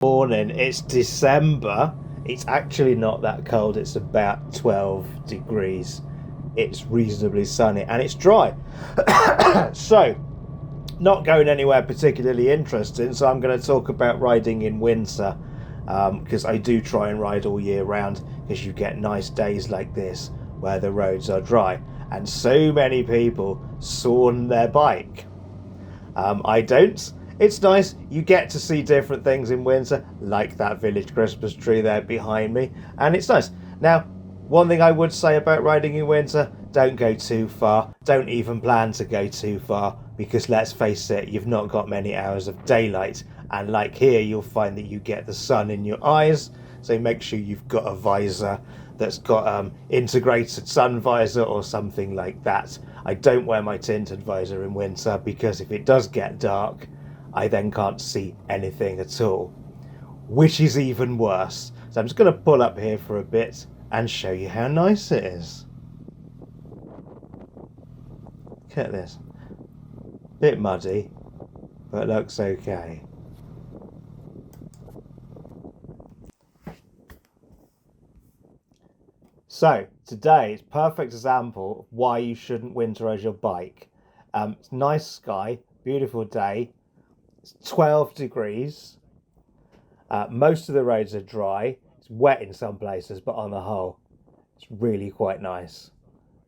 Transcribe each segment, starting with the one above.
Morning, it's December. It's actually not that cold, it's about 12 degrees. It's reasonably sunny and it's dry. So, not going anywhere particularly interesting, so I'm going to talk about riding in winter because I do try and ride all year round because you get nice days like this where the roads are dry. And so many people sawn their bike. I don't. It's nice. You get to see different things in winter, like that village Christmas tree there behind me, and it's nice. Now, one thing I would say about riding in winter, don't go too far. Don't even plan to go too far, because let's face it, you've not got many hours of daylight. And like here, you'll find that you get the sun in your eyes, so make sure you've got a visor that's got integrated sun visor or something like that. I don't wear my tinted visor in winter because if it does get dark, I then can't see anything at all, which is even worse. So I'm just going to pull up here for a bit and show you how nice it is. Look at this. Bit muddy, but looks okay. So today is a perfect example of why you shouldn't winterize your bike. It's nice sky, beautiful day. It's 12 degrees. Most of the roads are dry. It's wet in some places, but on the whole, it's really quite nice.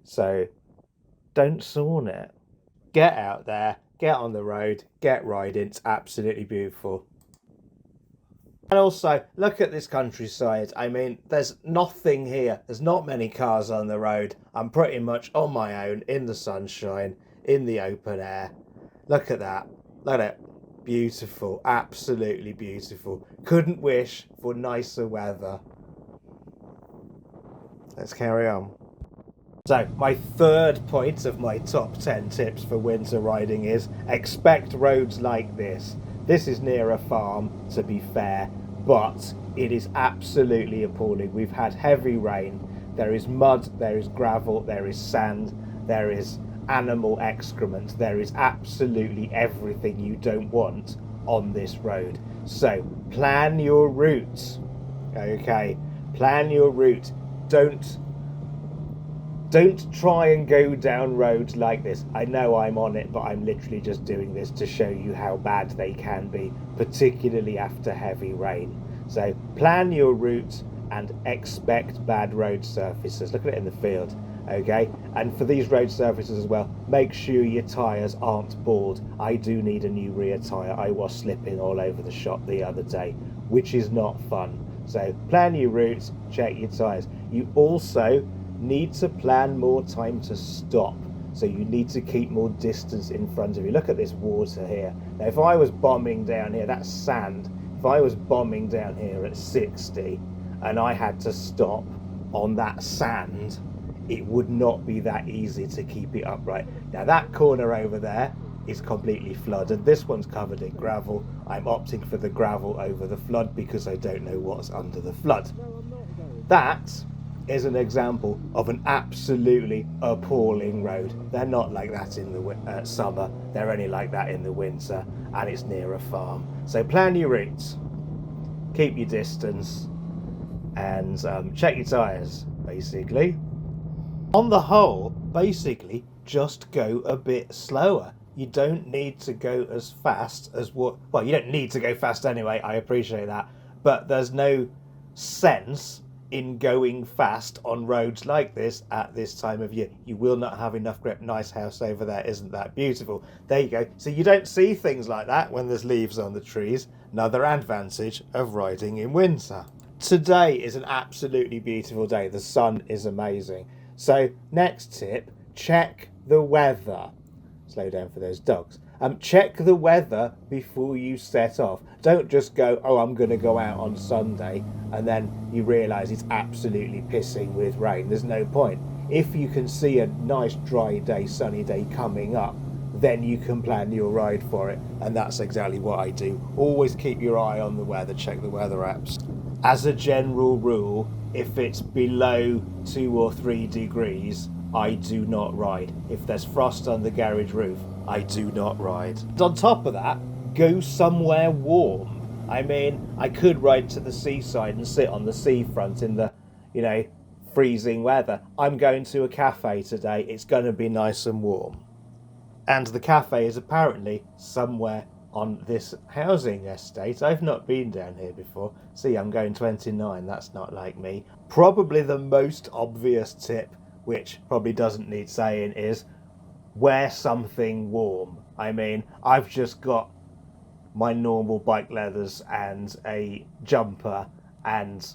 So don't sawn it. Get out there, get on the road, get riding. It's absolutely beautiful. And also, look at this countryside. I mean, there's nothing here. There's not many cars on the road. I'm pretty much on my own, in the sunshine, in the open air. Look at that. Look at it. Beautiful. Absolutely beautiful. Couldn't wish for nicer weather. Let's carry on. So, my third point of my top 10 tips for winter riding is expect roads like this. This is near a farm, to be fair, but it is absolutely appalling. We've had heavy rain. There is mud, there is gravel, there is sand, there is animal excrement. There is absolutely everything you don't want on this road. So plan your route. Okay, plan your route. Don't try and go down roads like this. I know I'm on it, but I'm literally just doing this to show you how bad they can be, particularly after heavy rain. So plan your route and expect bad road surfaces. Look at it in the field, okay? And for these road surfaces as well, make sure your tyres aren't bald. I do need a new rear tyre. I was slipping all over the shop the other day, which is not fun. So plan your route, check your tyres. You also need to plan more time to stop, so you need to keep more distance in front of you. Look at this water here. Now if I was bombing down here, that's sand. If I was bombing down here at 60 and I had to stop on that sand, it would not be that easy to keep it upright. Now that corner over there is completely flooded. This one's covered in gravel. I'm opting for the gravel over the flood because I don't know what's under the flood. That is an example of an absolutely appalling road. They're not like that in the summer, they're only like that in the winter, and it's near a farm. So plan your routes, keep your distance, and check your tyres, basically. On the whole, basically, just go a bit slower. You don't need to go as fast as well, you don't need to go fast anyway, I appreciate that, but there's no sense in going fast on roads like this at this time of year. You will not have enough grip. Nice house over there, isn't that beautiful? There you go. So you don't see things like that when there's leaves on the trees. Another advantage of riding in winter. Today is an absolutely beautiful day. The sun is amazing. So next tip, check the weather. Slow down for those dogs. Check the weather before you set off. Don't just go, oh, I'm going to go out on Sunday, and then you realise it's absolutely pissing with rain. There's no point. If you can see a nice dry day, sunny day coming up, then you can plan your ride for it. And that's exactly what I do. Always keep your eye on the weather, check the weather apps. As a general rule, if it's below 2 or 3 degrees, I do not ride. If there's frost on the garage roof, I do not ride. On top of that, go somewhere warm. I mean, I could ride to the seaside and sit on the seafront in the, you know, freezing weather. I'm going to a cafe today. It's going to be nice and warm. And the cafe is apparently somewhere on this housing estate. I've not been down here before. See, I'm going 29. That's not like me. Probably the most obvious tip, which probably doesn't need saying, is wear something warm. I mean, I've just got my normal bike leathers and a jumper and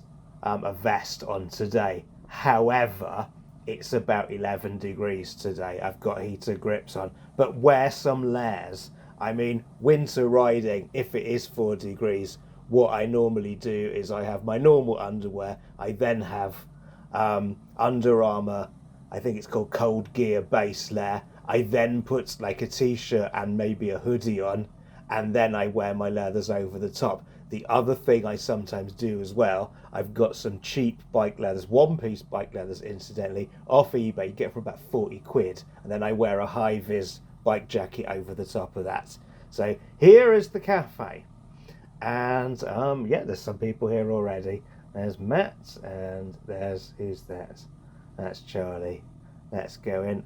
a vest on today. However, it's about 11 degrees today. I've got heater grips on, but wear some layers. I mean, winter riding, if it is 4 degrees, what I normally do is I have my normal underwear. I then have Under Armour, I think it's called Cold Gear base layer. I then put like a t-shirt and maybe a hoodie on, and then I wear my leathers over the top. The other thing I sometimes do as well, I've got some cheap bike leathers, one-piece bike leathers incidentally, off eBay. You get for about 40 quid, and then I wear a high-vis bike jacket over the top of that. So here is the cafe, and yeah, there's some people here already. There's Matt, and who's that? That's Charlie. Let's go in.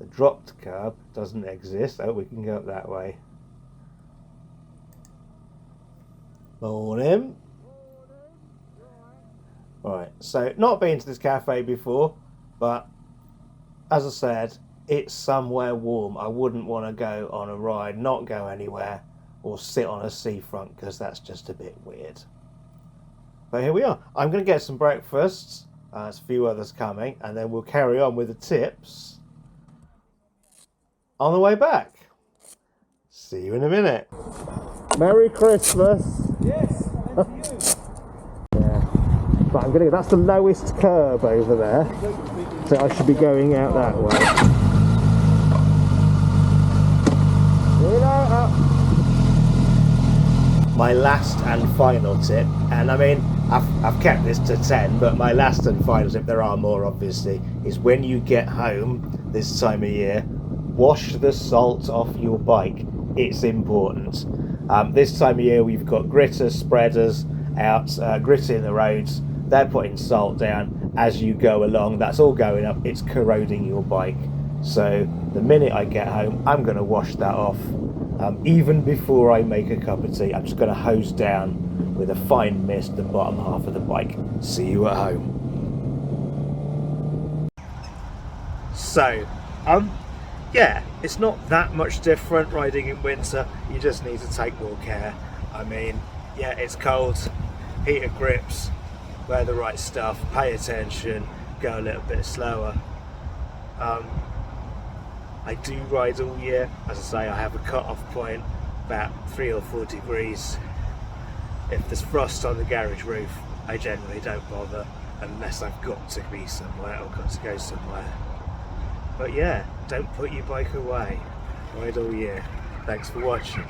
The dropped curb doesn't exist. Oh, we can go up that way. Morning. Right, so not been to this cafe before, but as I said, it's somewhere warm. I wouldn't want to go on a ride, not go anywhere, or sit on a seafront, because that's just a bit weird. But here we are. I'm going to get some breakfast. There's a few others coming, and then we'll carry on with the tips on the way back. See you in a minute. Merry Christmas. Yes, and to you. Yeah. But I'm gonna. That's the lowest curb over there, so I should be going out that way. My last and final tip, and I mean, I've kept this to 10, but my last and final tip, there are more obviously, is when you get home this time of year, wash the salt off your bike. It's important. This time of year we've got gritters, spreaders out, gritting the roads. They're putting salt down as you go along. That's all going up. It's corroding your bike. So the minute I get home, I'm going to wash that off. Even before I make a cup of tea, I'm just going to hose down with a fine mist the bottom half of the bike. See you at home. So, yeah, it's not that much different riding in winter. You just need to take more care. I mean, yeah, it's cold, heater grips, wear the right stuff, pay attention, go a little bit slower. I do ride all year. As I say, I have a cut-off point about 3 or 4 degrees. If there's frost on the garage roof, I generally don't bother unless I've got to be somewhere or got to go somewhere. But yeah, don't put your bike away. Ride all year. Thanks for watching.